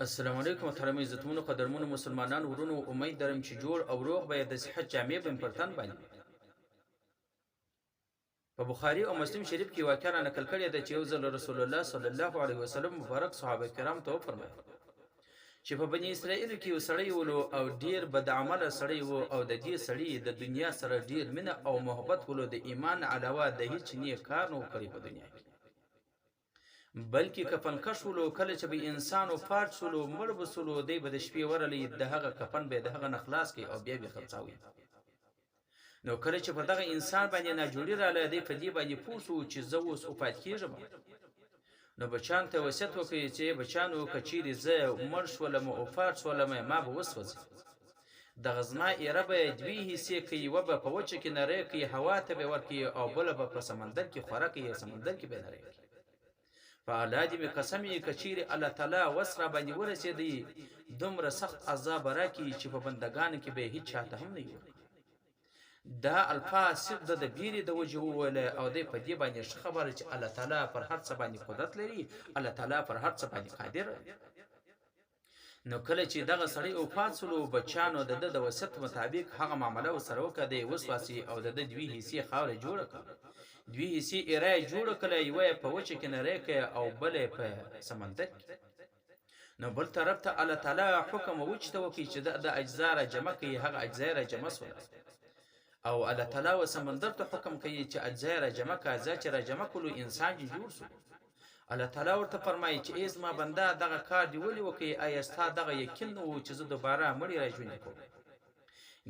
السلام علیکم محترم عزتمنو قدرمنو مسلمانانو ورونو امید درم چې جوړ او روغ به د صحت جامع بم پر تن باندې په بخاری او مسلم شریف کې واقعا را نقل کړی ده چې یو ځل رسول الله صلی الله علیه وسلم مبارک صحابه کرام ته وفرمایل چې په بنی اسرائیل کې یو سړی ولو او ډیر بد عمله سړی وو او د دې سړی د دنیا سره ډیر مینه او محبت ولو د ایمان علاوه د هیڅ نیک کار نه کړی په دنیا کې بلکې کفن کش ولو کله چې به انسان وفات شولو مړ به سولو دی به د شپې ورلی د هغه کفن به د هغه نه خلاص کړي او بیا به خرڅاوي نو کله چې په دغه انسان باندې ناجوړي رااله دی په دې باندې پوه شو چې زه اوس وفات کېږم نو بچیان ته وصیت وکړي چې بچیانو که چیرې زه مړ شولم او وفات شولم ما به وسوځي دغه زما ایره به دوې حصې کوي یوه به په وچه کې نری کوي هوا ته به ورکوي او بله به په سمندر کې خوره کوي سمندر کې به نری کوي په الله دې مې قسم یې که چیرې الله تعالی وس را باندې ورسېدی دومره سخت عذاب راکړي چې په بندګانو کې به یې هېڅ چاته هم نه وي دا الفاظ صرف د بیرې د وجې وویله او دی په دې باندې ښه خبره چې الله تعالی پر هر څه باندې قدرت لري الله تعالی پر هر څه باندې قادر نو کله چې دغه سړی وفات سولو بچیانو د ده د وصیت مطابق هغه معامله ورسره وکړه دی وسواسي او د ده دوې حصې خاوره جوړه کړه دوې حصې ایره یې جوړه کړله یوه یې په وچه کې نری کړه او بله یې په سمندر کې نو بل طرف ته الله تعالی حکم وچ ته وکړي چې د اجزا را جمع کړي هغه اجزا را جمع سوله او الله تعالی و سمندر ته حکم کوي چې اجزا را جمع کړه اجزا چې را جمع کړو انسان یې جوړ شو الله تعالی ورته فرمایي چې ای زما بنده دغه کار دی ولې وکړي آیا ستا دغه یقین نه و چې زه دوباره مړی را ژوندی کوم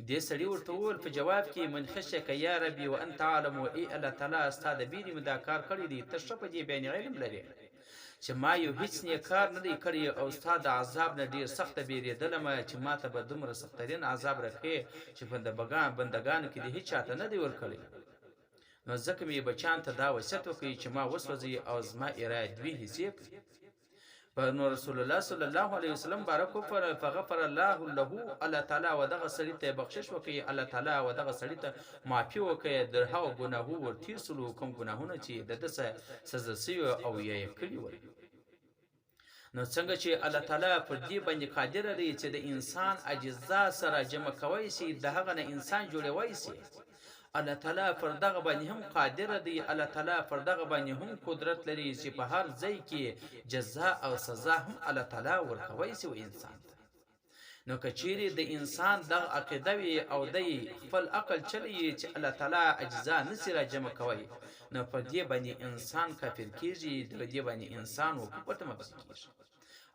دې سړي ورته وویل په جواب کې من خشیک یا ربي وانت عالم و ای الله تعالی ستا د بیرې مې دا کار کړی دی ته ښه په دې باندې علم لرې چې ما یو هیڅ نیک کار نه دی کړی او ستا د عذاب نه ډېر سخته بیرېدلم چې ما ته به دومره سختترین عذاب راکړې چې بندګانو کې دې هېڅ چاته نه دی ورکړی نو ځکه مې بچیان ته دا وصیت وکړي چې ما وسوځي او زما ایره دوې حصې کړي نو رسول الله صلی الله علیه وسلم بارک فغفر الله له الله تعالی و دغه سړي ته بخشش وکړي الله تعالی و دغه سړي ته معافي وکړي د هغو ګناهو ورتېر سولو کوم ګناهونه چې د ده سزا سوي او یې کړي ول نو څنګه چې الله تعالی پر دې باندې قادر دی چې د انسان اجزا سره جمع کوی شي د هغه نه انسان جوړوي شي الله تعالی پر دغه باندې هم قادر دی الله تعالی پر دغه باندې هم قدرت لري چې په هر ځای کې جزاء او سزا هم الله تعالی ورکوي شي انسان ته نو که چیرې د انسان دغه عقیده وي او دی خپل عقل چلی چې الله تعالی اجزا نسي را جمع کوي نو په دې باندې انسان کافر کیږي په دې باندې انسان وکړه مبس کیږي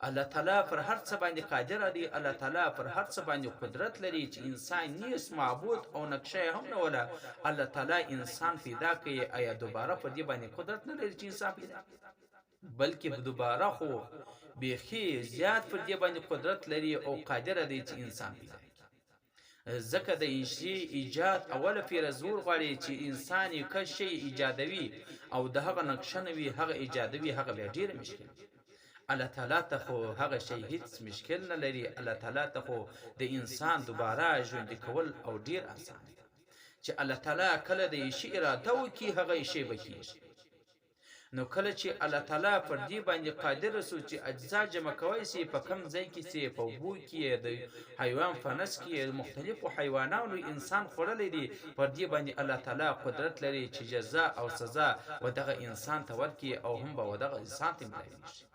الله تعالی پر هر څه باندې قادر دی الله تعالی پر هر څه باندې قدرت لري چې انسان نیس معبود او نقشه هم نه ولا الله تعالی انسان پیدا کوي آیا دوباره په دې باندې قدرت نه لري چې انسان پیدا بلکې دوباره خو بیخي زیات پر دې باندې قدرت لري او قادر دی چې انسان پیدا ځکه د انشي ایجاد اوله پیره زور غواړي چې انسان یې که شی ایجادوي او د هغه نقشه نه وي هغه ایجادوي هغه بیا ډېره مشکل الله تعالی ته خو هغه شی هیڅ مشکل نه لري الله تعالی ته خو د انسان دوباره ژوندي کول او ډیر آسان دی چې الله تعالی کله د شی اراده وکړي هغه شی به کیږي نو کله چې الله تعالی پر دې باندې قادر سو چې اجزا جمع کوي سي په کم ځای کې سي په وبو کې د حیوان فنس کې مختلفو حیواناتو انسان خورلې دي پر دې باندې الله تعالی قدرت لري چې جزاء او سزا ودغه انسان ته ورکړي او هم به ودغه انسان ته ملایوي